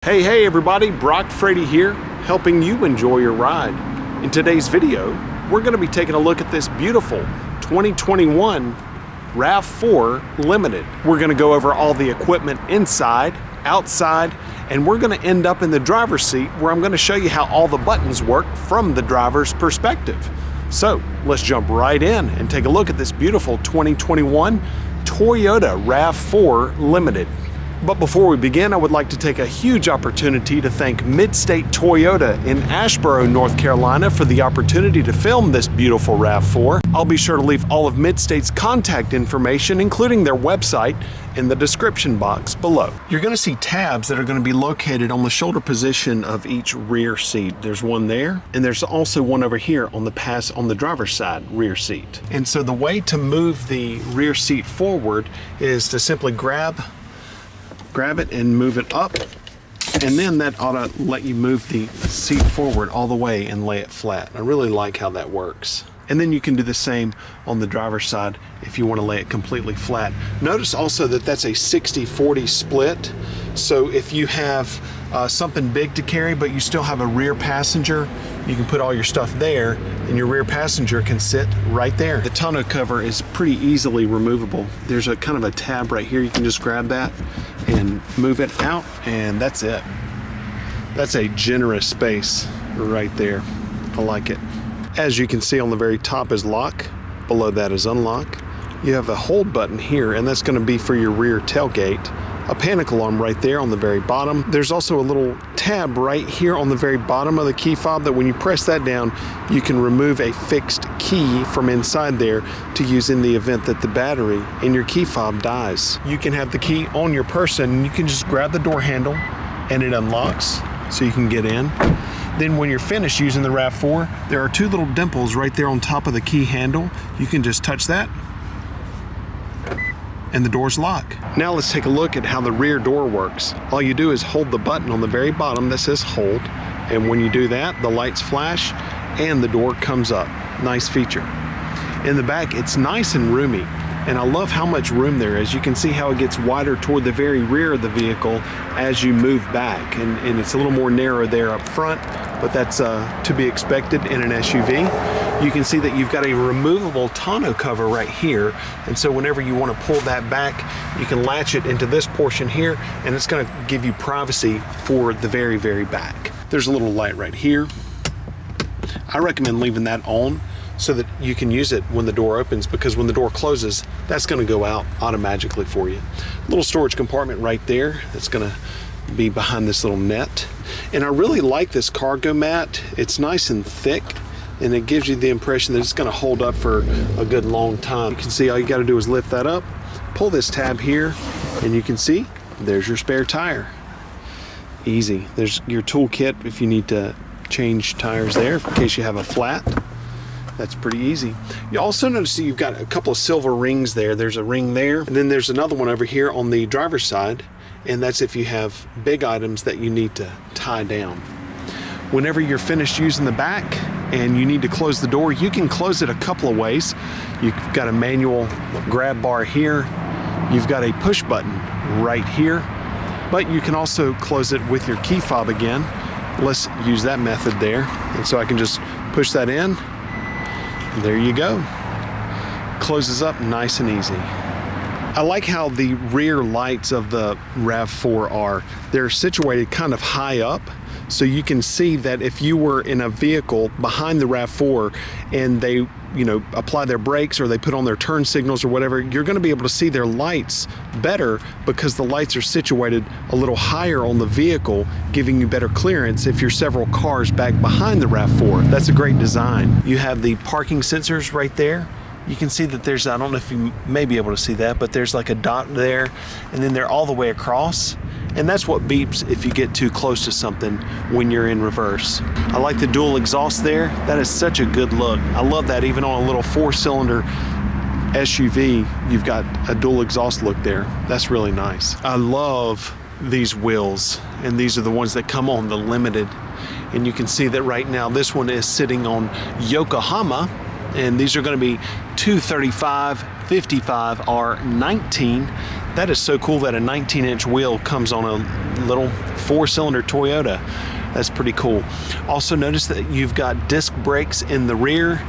Hey everybody, Brock Frady here, helping you enjoy your ride. In today's video, we're going to be taking a look at this beautiful 2021 Rav4 Limited. We're going to go over all the equipment inside, outside, and we're going to end up in the driver's seat where I'm going to show you how all the buttons work from the driver's perspective. So let's jump right in and take a look at this beautiful 2021 Toyota Rav4 Limited. But before we begin, I would like to take a huge opportunity to thank Mid-State Toyota in Asheboro, North Carolina for the opportunity to film this beautiful RAV4. I'll be sure to leave all of Mid-State's contact information, including their website, in the description box below. You're going to see tabs that are going to be located on the shoulder position of each rear seat. There's one there, and there's also one over here on the driver's side rear seat. And so the way to move the rear seat forward is to simply grab it and move it up, and then that ought to let you move the seat forward all the way and lay it flat. I really like how that works. And then you can do the same on the driver's side if you want to lay it completely flat. Notice also that that's a 60-40 split. So if you have something big to carry but you still have a rear passenger, you can put all your stuff there and your rear passenger can sit right there. The tonneau cover is pretty easily removable. There's a kind of a tab right here. You can just grab that and move it out, and that's it. That's a generous space right there. I like it. As you can see, on the very top is lock, below that is unlock. You have a hold button here, and that's going to be for your rear tailgate. A panic alarm right there on the very bottom. There's also a little tab right here on the very bottom of the key fob that when you press that down, you can remove a fixed key from inside there to use in the event that the battery in your key fob dies. You can have the key on your person, and you can just grab the door handle and it unlocks so you can get in. Then when you're finished using the RAV4, there are two little dimples right there on top of the key handle. You can just touch that and the doors lock. Now let's take a look at how the rear door works. All you do is hold the button on the very bottom that says hold, and when you do that, the lights flash and the door comes up. Nice feature. In the back, it's nice and roomy, and I love how much room there is. You can see how it gets wider toward the very rear of the vehicle as you move back, and it's a little more narrow there up front, but that's to be expected in an SUV. You can see that you've got a removable tonneau cover right here, and so whenever you want to pull that back, you can latch it into this portion here, and it's going to give you privacy for the very, very back. There's a little light right here. I recommend leaving that on so that you can use it when the door opens, because when the door closes, that's going to go out automatically for you. Little storage compartment right there that's going to be behind this little net. And I really like this cargo mat. It's nice and thick, and it gives you the impression that it's going to hold up for a good long time. You can see all you got to do is lift that up, pull this tab here, and you can see there's your spare tire. Easy. There's your toolkit if you need to change tires there in case you have a flat. That's pretty easy. You also notice that you've got a couple of silver rings there. There's a ring there, and then there's another one over here on the driver's side, and that's if you have big items that you need to tie down. Whenever you're finished using the back and you need to close the door, you can close it a couple of ways. You've got a manual grab bar here. You've got a push button right here, but you can also close it with your key fob again. Let's use that method there. And so I can just push that in. There you go. Closes up nice and easy. I like how the rear lights of the RAV4 are. They're situated kind of high up, so you can see that if you were in a vehicle behind the RAV4 and they, apply their brakes or they put on their turn signals or whatever, you're going to be able to see their lights better because the lights are situated a little higher on the vehicle, giving you better clearance if you're several cars back behind the RAV4. That's a great design. You have the parking sensors right there. You can see that there's, I don't know if you may be able to see that, but there's like a dot there, and then they're all the way across. And that's what beeps if you get too close to something when you're in reverse. I like the dual exhaust there. That is such a good look. I love that even on a little 4-cylinder SUV, you've got a dual exhaust look there. That's really nice. I love these wheels, and these are the ones that come on the Limited. And you can see that right now this one is sitting on Yokohama, and these are going to be 235 55 R19. That is so cool that a 19-inch wheel comes on a little 4-cylinder Toyota. That's pretty cool. Also notice that you've got disc brakes in the rear.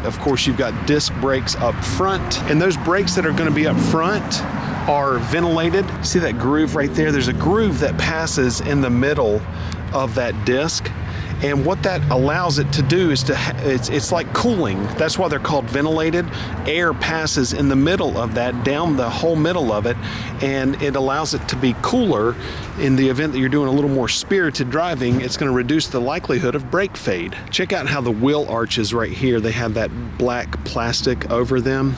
Of course, you've got disc brakes up front, and those brakes that are going to be up front are ventilated. See that groove right there? There's a groove that passes in the middle of that disc, and what that allows it to do is it's like cooling. That's why they're called ventilated. Air passes in the middle of that, down the whole middle of it, and it allows it to be cooler. In the event that you're doing a little more spirited driving, it's going to reduce the likelihood of brake fade. Check out how the wheel arches right here, they have that black plastic over them.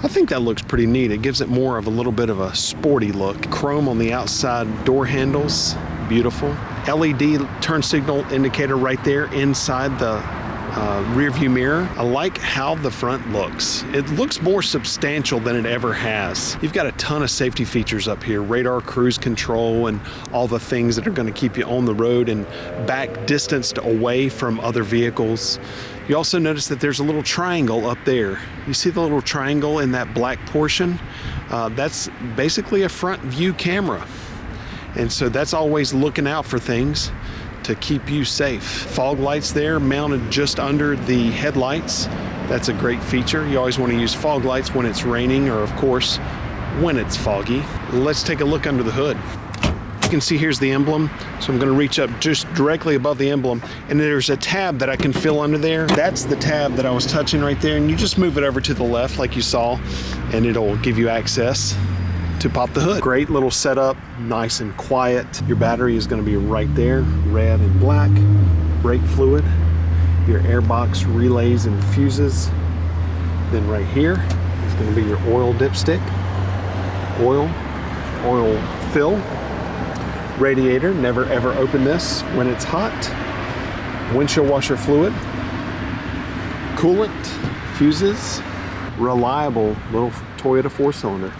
I think that looks pretty neat. It gives it more of a little bit of a sporty look. Chrome on the outside door handles, beautiful. LED turn signal indicator right there inside the rear view mirror. I like how the front looks. It looks more substantial than it ever has. You've got a ton of safety features up here, radar cruise control and all the things that are going to keep you on the road and back distanced away from other vehicles. You also notice that there's a little triangle up there. You see the little triangle in that black portion? That's basically a front view camera. And so that's always looking out for things to keep you safe. Fog lights there mounted just under the headlights. That's a great feature. You always want to use fog lights when it's raining, or of course, when it's foggy. Let's take a look under the hood. You can see here's the emblem. So I'm going to reach up just directly above the emblem, and there's a tab that I can feel under there. That's the tab that I was touching right there, and you just move it over to the left like you saw, and it'll give you access to pop the hood. Great little setup, nice and quiet. Your battery is going to be right there, red and black. Brake fluid, your airbox relays and fuses. Then right here is going to be your oil dipstick, oil fill, radiator, never ever open this when it's hot, windshield washer fluid, coolant, fuses, reliable little Toyota 4-cylinder.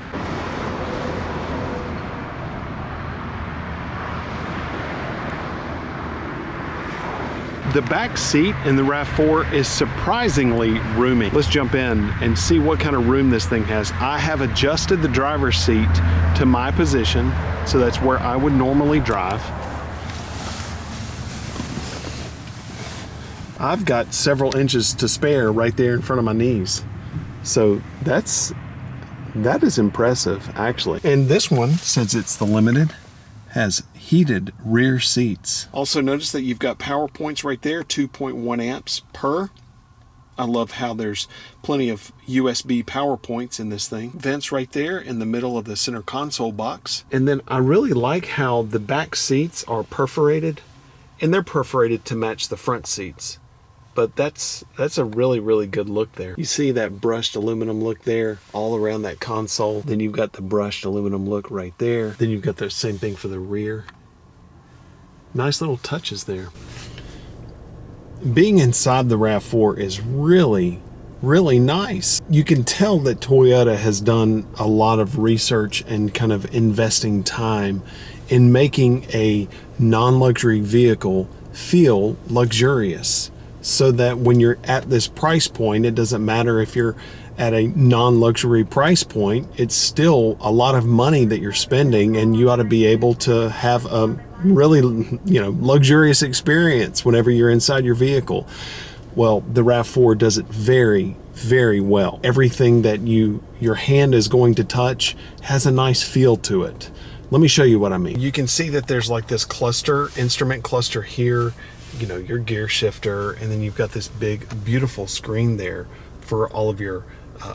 The back seat in the RAV4 is surprisingly roomy. Let's jump in and see what kind of room this thing has. I have adjusted the driver's seat to my position, so that's where I would normally drive. I've got several inches to spare right there in front of my knees. So that is impressive, actually. And this one, since it's the Limited, has heated rear seats. Also notice that you've got power points right there, 2.1 amps per. I love how there's plenty of USB power points in this thing. Vents right there in the middle of the center console box. And then I really like how the back seats are perforated, and they're perforated to match the front seats. But that's a really, really good look there. You see that brushed aluminum look there all around that console. Then you've got the brushed aluminum look right there. Then you've got the same thing for the rear. Nice little touches there. Being inside the RAV4 is really, really nice. You can tell that Toyota has done a lot of research and kind of investing time in making a non-luxury vehicle feel luxurious, so that when you're at this price point, it doesn't matter if you're at a non-luxury price point, it's still a lot of money that you're spending, and you ought to be able to have a really, luxurious experience whenever you're inside your vehicle. Well, the RAV4 does it very, very well. Everything that your hand is going to touch has a nice feel to it. Let me show you what I mean. You can see that there's like this instrument cluster here, your gear shifter, and then you've got this big, beautiful screen there for all of your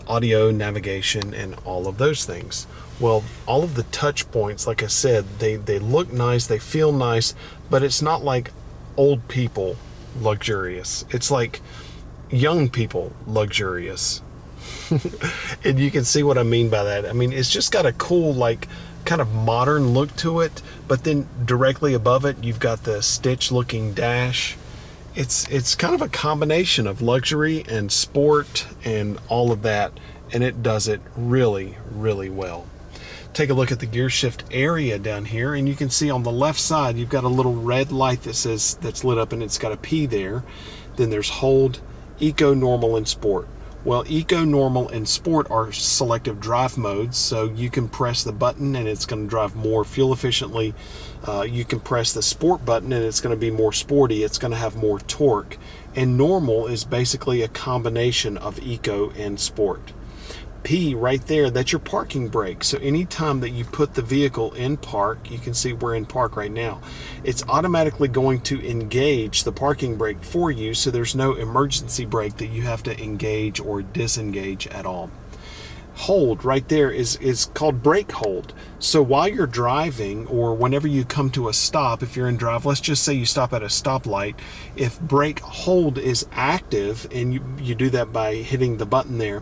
audio, navigation, and all of those things. Well, all of the touch points, like I said, they look nice, they feel nice, but it's not like old people luxurious. It's like young people luxurious. And you can see what I mean by that. I mean, it's just got a cool, kind of modern look to it, but then directly above it you've got the stitch looking dash. It's kind of a combination of luxury and sport and all of that, and it does it really, really well. Take a look at the gear shift area down here, and you can see on the left side you've got a little red light that's lit up, and it's got a P there. Then there's hold, eco, normal, and sport. Well, Eco, Normal, and Sport are selective drive modes, so you can press the button and it's going to drive more fuel efficiently. You can press the Sport button and it's going to be more sporty. It's going to have more torque. And Normal is basically a combination of Eco and Sport. P right there, that's your parking brake. So anytime that you put the vehicle in park, you can see we're in park right now, it's automatically going to engage the parking brake for you, so there's no emergency brake that you have to engage or disengage at all. Hold right there is called brake hold. So while you're driving, or whenever you come to a stop, if you're in drive, let's just say you stop at a stoplight, if brake hold is active, and you do that by hitting the button there,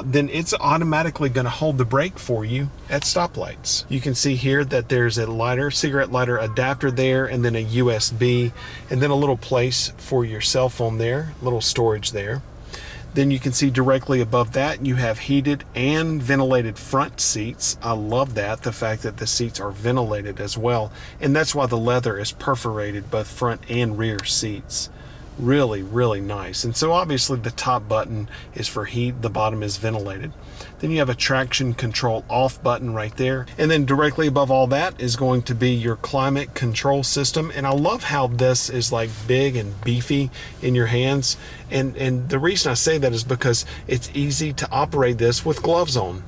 then it's automatically going to hold the brake for you at stoplights. You can see here that there's a cigarette lighter adapter there, and then a USB, and then a little place for your cell phone there, little storage there. Then you can see directly above that you have heated and ventilated front seats. I love that, the fact that the seats are ventilated as well, and that's why the leather is perforated, both front and rear seats. Really, really nice. And so obviously the top button is for heat, the bottom is ventilated. Then you have a traction control off button right there. And then directly above all that is going to be your climate control system. And I love how this is like big and beefy in your hands. And the reason I say that is because it's easy to operate this with gloves on,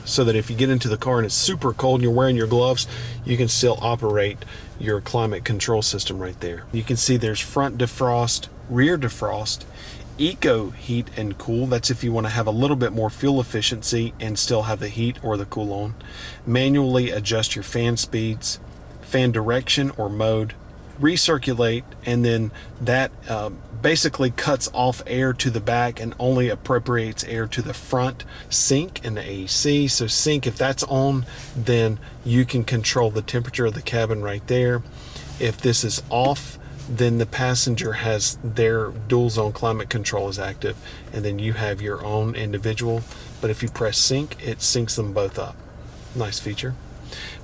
so that if you get into the car and it's super cold and you're wearing your gloves, you can still operate your climate control system right there. You can see there's front defrost, rear defrost, eco heat and cool. That's if you want to have a little bit more fuel efficiency and still have the heat or the cool on. Manually adjust your fan speeds, fan direction or mode, recirculate, and then that basically cuts off air to the back and only appropriates air to the front. Sync and the AC. So sync, if that's on, then you can control the temperature of the cabin right there. If this is off, then the passenger has their dual zone climate control is active, and then you have your own individual. But if you press sync, it syncs them both up. Nice feature.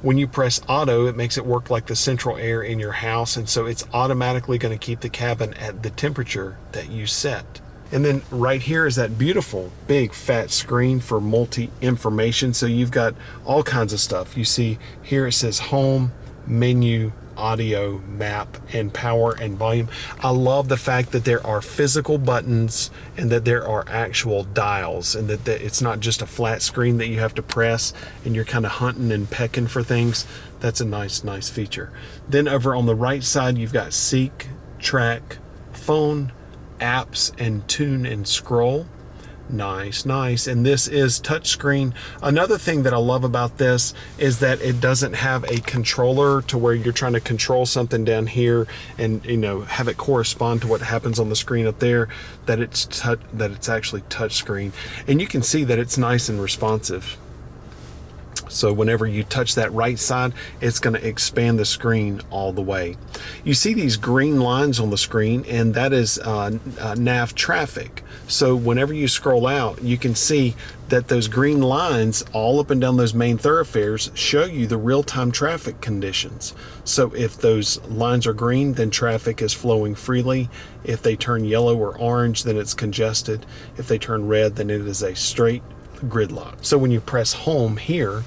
When you press auto, it makes it work like the central air in your house, and so it's automatically going to keep the cabin at the temperature that you set. And then right here is that beautiful big fat screen for multi-information. So you've got all kinds of stuff. You see here it says home, menu, audio, map, and power and volume. I love the fact that there are physical buttons and that there are actual dials, and that it's not just a flat screen that you have to press and you're kind of hunting and pecking for things. That's a nice feature. Then over on the right side, you've got seek, track, phone, apps, and tune and scroll. Nice. And this is touchscreen. Another thing that I love about this is that it doesn't have a controller to where you're trying to control something down here and have it correspond to what happens on the screen up there. That it's actually touchscreen, and you can see that it's nice and responsive. So whenever you touch that right side, it's going to expand the screen all the way. You see these green lines on the screen, and that is nav traffic. So whenever you scroll out, you can see that those green lines all up and down those main thoroughfares show you the real-time traffic conditions. So if those lines are green, then traffic is flowing freely. If they turn yellow or orange, then it's congested. If they turn red, then it is a straight gridlock. So when you press home here,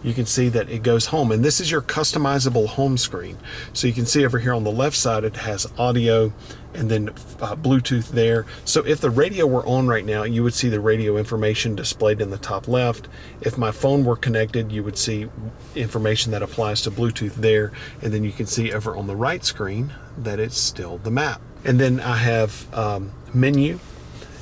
you can see that it goes home, and this is your customizable home screen. So you can see over here on the left side it has audio and then Bluetooth there. So if the radio were on right now, you would see the radio information displayed in the top left. If my phone were connected, you would see information that applies to Bluetooth there, and then you can see over on the right screen that it's still the map. And then I have menu.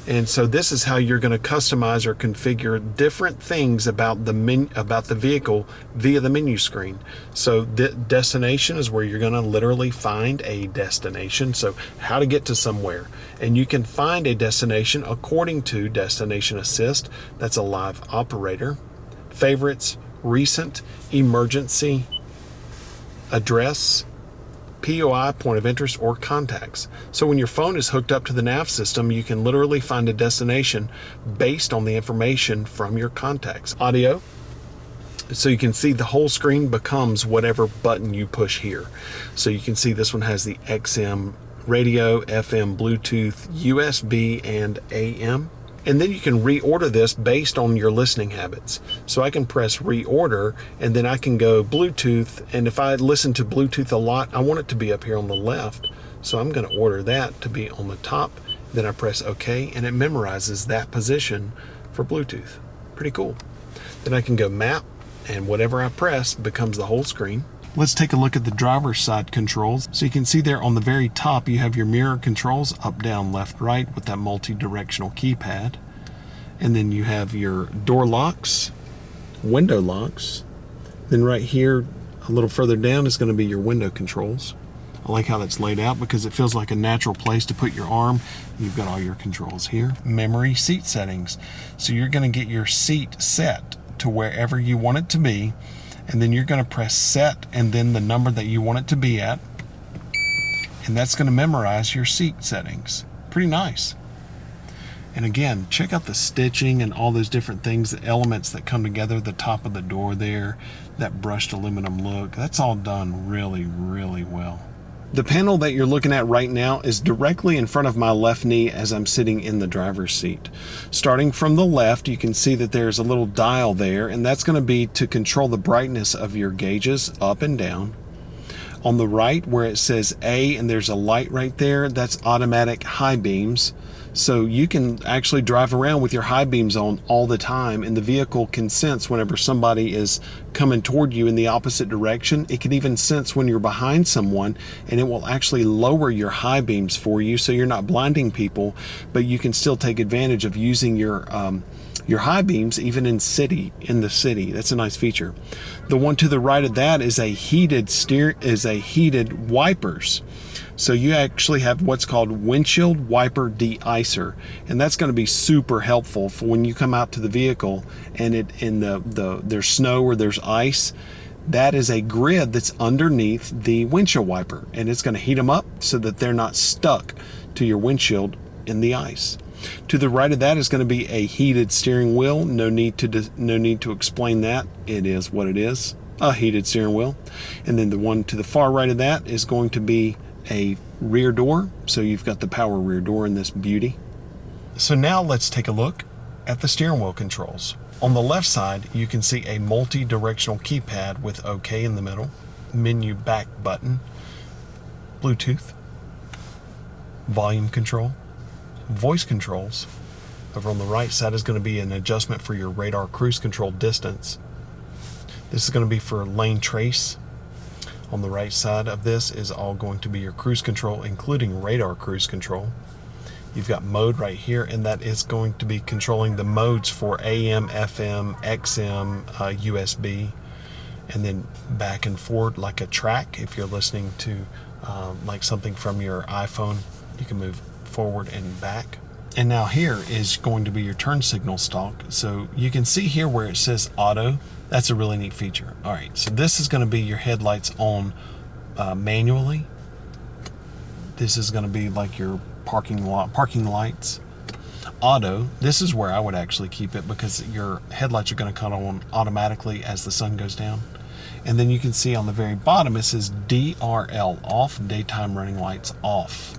And so this is how you're going to customize or configure different things about the vehicle via the menu screen. So the destination is where you're going to literally find a destination. So how to get to somewhere. And you can find a destination according to Destination Assist. That's a live operator. Favorites, recent, emergency, address, POI, point of interest, or contacts. So when your phone is hooked up to the nav system, you can literally find a destination based on the information from your contacts. Audio. So you can see the whole screen becomes whatever button you push here. So you can see this one has the XM radio, FM, Bluetooth, USB, and AM. And then you can reorder this based on your listening habits. So I can press reorder, and then I can go Bluetooth. And if I listen to Bluetooth a lot, I want it to be up here on the left. So I'm going to order that to be on the top. Then I press OK, and it memorizes that position for Bluetooth. Pretty cool. Then I can go map, and whatever I press becomes the whole screen. Let's take a look at the driver's side controls. So you can see there on the very top, you have your mirror controls, up, down, left, right, with that multi-directional keypad. And then you have your door locks, window locks. Then right here, a little further down, is going to be your window controls. I like how that's laid out because it feels like a natural place to put your arm. You've got all your controls here. Memory seat settings. So you're going to get your seat set to wherever you want it to be. And then you're going to press set and then the number that you want it to be at. And that's going to memorize your seat settings. Pretty nice. And again, check out the stitching and all those different things, the elements that come together, the top of the door there, that brushed aluminum look. That's all done really, really well. The panel that you're looking at right now is directly in front of my left knee as I'm sitting in the driver's seat. Starting from the left, you can see that there's a little dial there, and that's going to be to control the brightness of your gauges up and down. On the right, where it says A and there's a light right there, that's automatic high beams. So you can actually drive around with your high beams on all the time, and the vehicle can sense whenever somebody is coming toward you in the opposite direction. It can even sense when you're behind someone, and it will actually lower your high beams for you so you're not blinding people, but you can still take advantage of using your high beams even in the city. That's a nice feature. The one to the right of that is a heated wipers. So you actually have what's called Windshield Wiper-De-Icer, and that's going to be super helpful for when you come out to the vehicle and there's snow or there's ice. That is a grid that's underneath the windshield wiper, and it's going to heat them up so that they're not stuck to your windshield in the ice. To the right of that is going to be a heated steering wheel. No need to explain that. It is what it is, a heated steering wheel. And then the one to the far right of that is going to be a rear door. So you've got the power rear door in this beauty. So now let's take a look at the steering wheel controls. On the left side, you can see a multi-directional keypad with OK in the middle, menu back button, Bluetooth, volume control, voice controls. Over on the right side is going to be an adjustment for your radar cruise control distance. This is going to be for lane trace. On the right side of this is all going to be your cruise control, including radar cruise control. You've got mode right here, and that is going to be controlling the modes for AM, FM, XM, USB, and then back and forward like a track. If you're listening to like something from your iPhone, you can move forward and back. And now here is going to be your turn signal stalk. So you can see here where it says auto. That's a really neat feature. All right, so this is going to be your headlights on manually. This is going to be like your parking lights. Auto, this is where I would actually keep it because your headlights are going to come on automatically as the sun goes down. And then you can see on the very bottom it says DRL, off, daytime running lights off.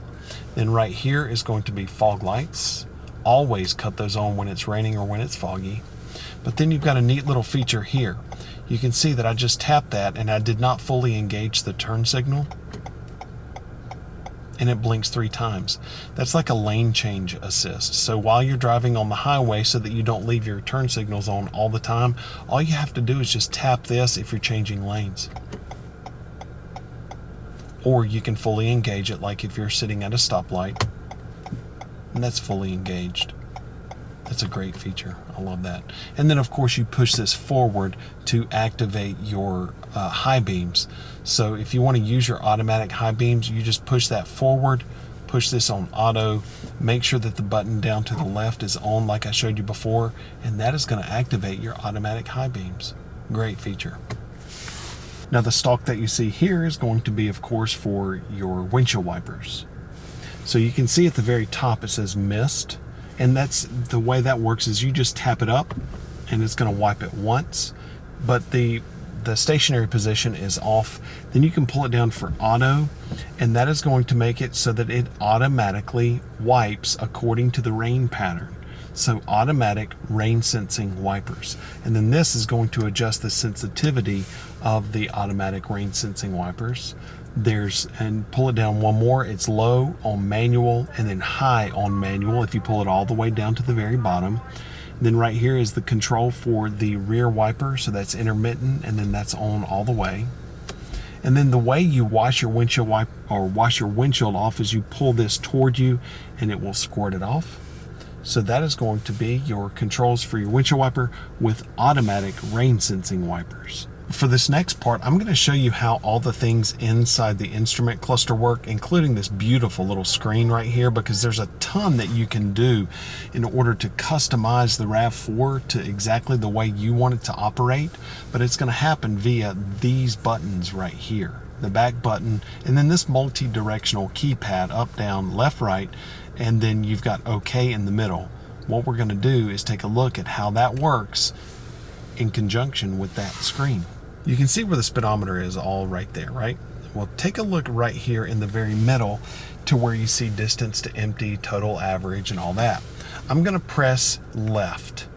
Then right here is going to be fog lights. Always cut those on when it's raining or when it's foggy. But then you've got a neat little feature here. You can see that I just tapped that and I did not fully engage the turn signal. And it blinks 3 times. That's like a lane change assist. So while you're driving on the highway so that you don't leave your turn signals on all the time, all you have to do is just tap this if you're changing lanes. Or you can fully engage it like if you're sitting at a stoplight. And that's fully engaged. That's a great feature. I love that. And then of course you push this forward to activate your high beams. So if you want to use your automatic high beams, you just push that forward, push this on auto, make sure that the button down to the left is on like I showed you before, and that is going to activate your automatic high beams. Great feature. Now the stalk that you see here is going to be of course for your windshield wipers. So you can see at the very top it says mist. And that's the way that works is you just tap it up and it's going to wipe it once, but the stationary position is off. Then you can pull it down for auto, and that is going to make it so that it automatically wipes according to the rain pattern. So automatic rain sensing wipers. And then this is going to adjust the sensitivity of the automatic rain sensing wipers. And pull it down one more, it's low on manual and then high on manual if you pull it all the way down to the very bottom. Then right here is the control for the rear wiper, so that's intermittent, and then that's on all the way. And then the way you wash your windshield wash your windshield off is you pull this toward you and it will squirt it off. So that is going to be your controls for your windshield wiper with automatic rain sensing wipers. For this next part, I'm going to show you how all the things inside the instrument cluster work, including this beautiful little screen right here, because there's a ton that you can do in order to customize the RAV4 to exactly the way you want it to operate. But it's going to happen via these buttons right here, the back button, and then this multi-directional keypad, up, down, left, right, and then you've got OK in the middle. What we're going to do is take a look at how that works in conjunction with that screen. You can see where the speedometer is all right there, right? Well, take a look right here in the very middle to where you see distance to empty, total average, and all that. I'm going to press left.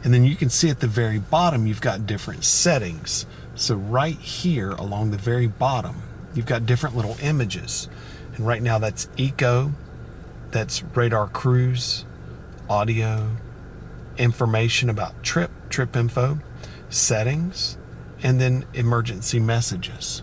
And then you can see at the very bottom, you've got different settings. So right here along the very bottom, you've got different little images. And right now that's eco, that's radar cruise, audio, information about trip info, settings, and then emergency messages.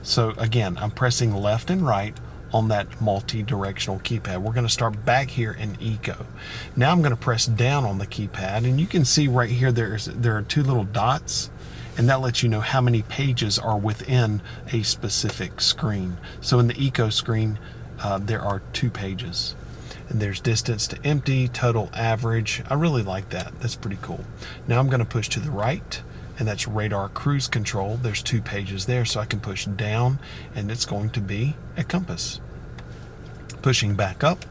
So again, I'm pressing left and right on that multi-directional keypad. We're going to start back here in eco. Now I'm going to press down on the keypad, and you can see right here there are two little dots, and that lets you know how many pages are within a specific screen. So in the eco screen, there are 2 pages. And there's distance to empty, total average. I really like that. That's pretty cool. Now I'm going to push to the right, and that's radar cruise control. There's 2 pages there, so I can push down, and it's going to be a compass. Pushing back up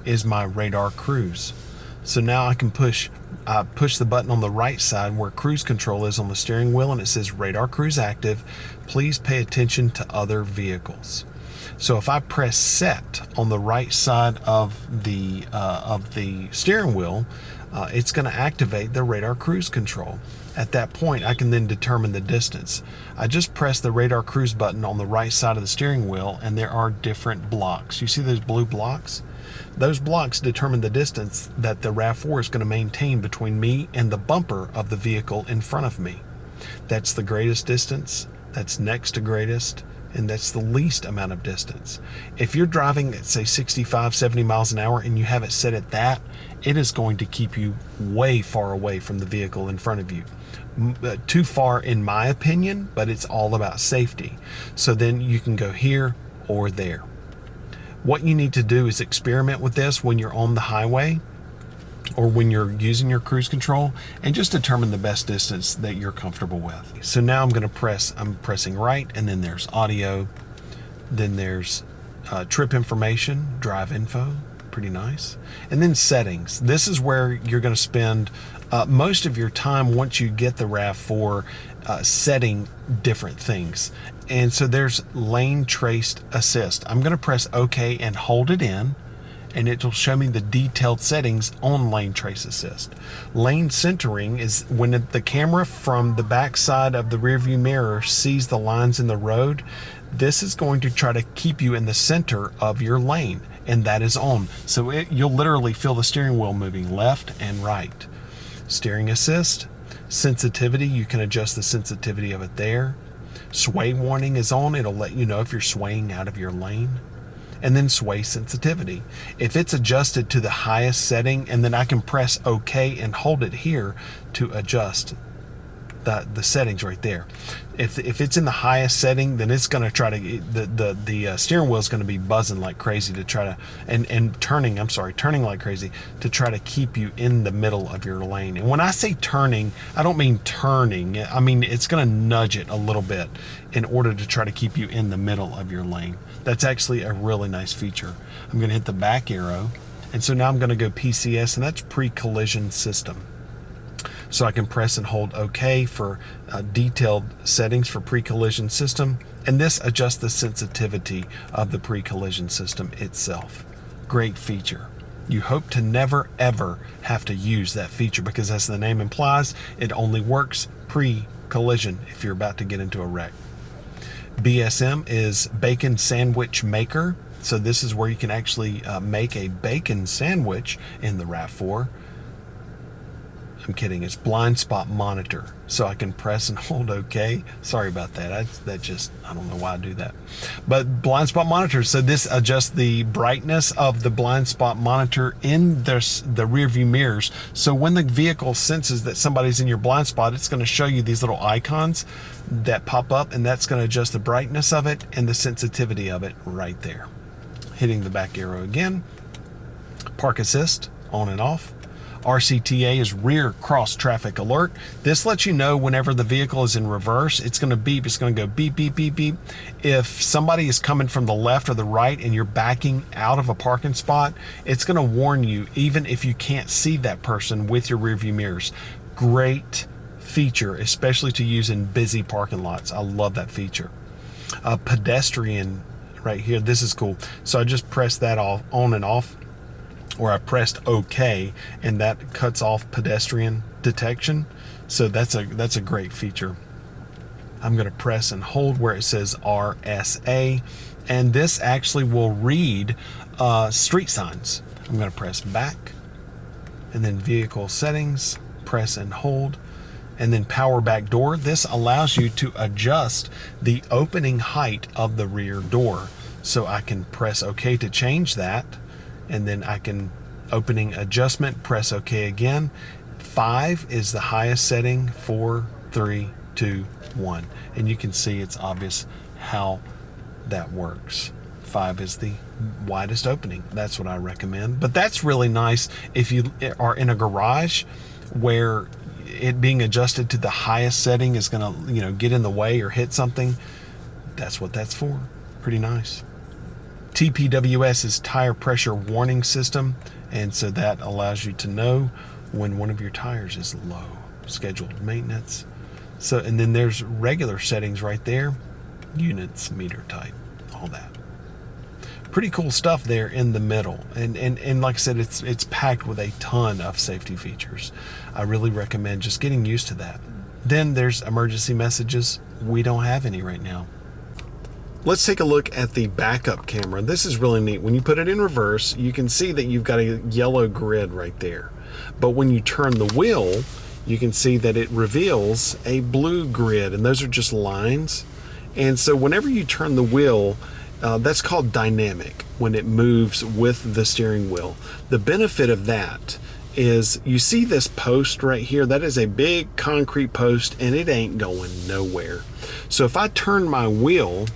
is my radar cruise. So now I can push the button on the right side where cruise control is on the steering wheel, and it says radar cruise active. Please pay attention to other vehicles. So if I press set on the right side of the steering wheel, it's going to activate the radar cruise control. At that point, I can then determine the distance. I just press the radar cruise button on the right side of the steering wheel, and there are different blocks. You see those blue blocks? Those blocks determine the distance that the RAV4 is going to maintain between me and the bumper of the vehicle in front of me. That's the greatest distance, that's next to greatest, and that's the least amount of distance. If you're driving at say 65, 70 miles an hour and you have it set at that, it is going to keep you way far away from the vehicle in front of you. Too far in my opinion, but it's all about safety. So then you can go here or there. What you need to do is experiment with this when you're on the highway or when you're using your cruise control, and just determine the best distance that you're comfortable with. So now I'm pressing right, and then there's audio, then there's trip information, drive info, pretty nice, and then settings. This is where you're going to spend most of your time once you get the RAV4 setting different things. And so there's lane traced assist. I'm going to press OK and hold it in, and it will show me the detailed settings on lane trace assist. Lane centering is when the camera from the back side of the rearview mirror sees the lines in the road. This is going to try to keep you in the center of your lane, and that is on. So you'll literally feel the steering wheel moving left and right. Steering assist, sensitivity, you can adjust the sensitivity of it there. Sway warning is on. It'll let you know if you're swaying out of your lane. And then sway sensitivity. If it's adjusted to the highest setting, and then I can press OK and hold it here to adjust the settings right there. If it's in the highest setting, then it's going to try to, the steering wheel is going to be buzzing like crazy to try to, and turning like crazy to try to keep you in the middle of your lane. And when I say turning, I don't mean turning. I mean, it's going to nudge it a little bit in order to try to keep you in the middle of your lane. That's actually a really nice feature. I'm going to hit the back arrow. And so now I'm going to go PCS, and that's pre-collision system. So I can press and hold OK for detailed settings for pre-collision system. And this adjusts the sensitivity of the pre-collision system itself. Great feature. You hope to never ever have to use that feature because, as the name implies, it only works pre-collision if you're about to get into a wreck. BSM is Bacon Sandwich Maker. So this is where you can actually make a bacon sandwich in the RAV4. I'm kidding, it's blind spot monitor. So I can press and hold OK. Sorry about that. I don't know why I do that. But blind spot monitor, so this adjusts the brightness of the blind spot monitor in the rear view mirrors. So when the vehicle senses that somebody's in your blind spot, it's going to show you these little icons that pop up, and that's going to adjust the brightness of it and the sensitivity of it right there. Hitting the back arrow again. Park assist, on and off. RCTA is rear cross traffic alert. This lets you know whenever the vehicle is in reverse, it's going to beep. It's going to go beep, beep, beep, beep. If somebody is coming from the left or the right and you're backing out of a parking spot, it's going to warn you even if you can't see that person with your rear view mirrors. Great feature, especially to use in busy parking lots. I love that feature. Pedestrian right here, this is cool. So I just pressed that off, on and off, or I pressed OK, and that cuts off pedestrian detection. So that's a great feature. I'm going to press and hold where it says RSA, and this actually will read street signs. I'm going to press back, and then vehicle settings, press and hold, and then power back door. This allows you to adjust the opening height of the rear door. So I can press OK to change that, and then I can opening adjustment, press OK again. 5 is the highest setting, 4, 3, 2, 1. And you can see it's obvious how that works. 5 is the widest opening. That's what I recommend. But that's really nice if you are in a garage where it being adjusted to the highest setting is going to, get in the way or hit something. That's what that's for. Pretty nice. TPWS is tire pressure warning system, and so that allows you to know when one of your tires is low. Scheduled maintenance. So, and then there's regular settings right there, units, meter type, all that. Pretty cool stuff there in the middle, and like I said, it's packed with a ton of safety features. I really recommend just getting used to that. Then there's emergency messages. We don't have any right now. Let's take a look at the backup camera. This is really neat. When you put it in reverse, you can see that you've got a yellow grid right there. But when you turn the wheel, you can see that it reveals a blue grid, and those are just lines. And so whenever you turn the wheel, that's called dynamic, when it moves with the steering wheel. The benefit of that is, you see this post right here, that is a big concrete post, and it ain't going nowhere. So if I turn my wheel,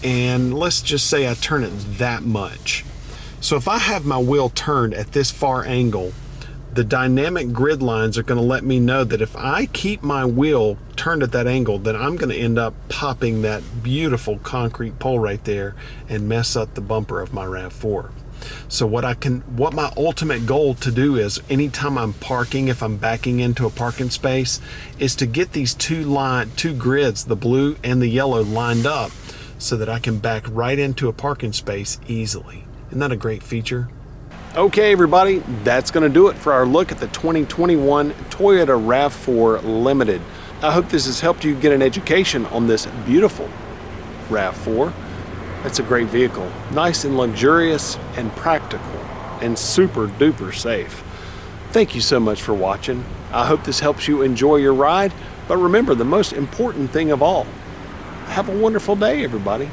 and let's just say I turn it that much. So if I have my wheel turned at this far angle, the dynamic grid lines are going to let me know that if I keep my wheel turned at that angle, then I'm going to end up popping that beautiful concrete pole right there and mess up the bumper of my RAV4. So what my ultimate goal to do is, anytime I'm parking, if I'm backing into a parking space, is to get these two grids, the blue and the yellow, lined up so that I can back right into a parking space easily. Isn't that a great feature? Okay, everybody, that's going to do it for our look at the 2021 Toyota Rav4 Limited. I hope this has helped you get an education on this beautiful Rav4. That's a great vehicle. Nice and luxurious and practical and super duper safe. Thank you so much for watching. I hope this helps you enjoy your ride. But remember, the most important thing of all, have a wonderful day, everybody.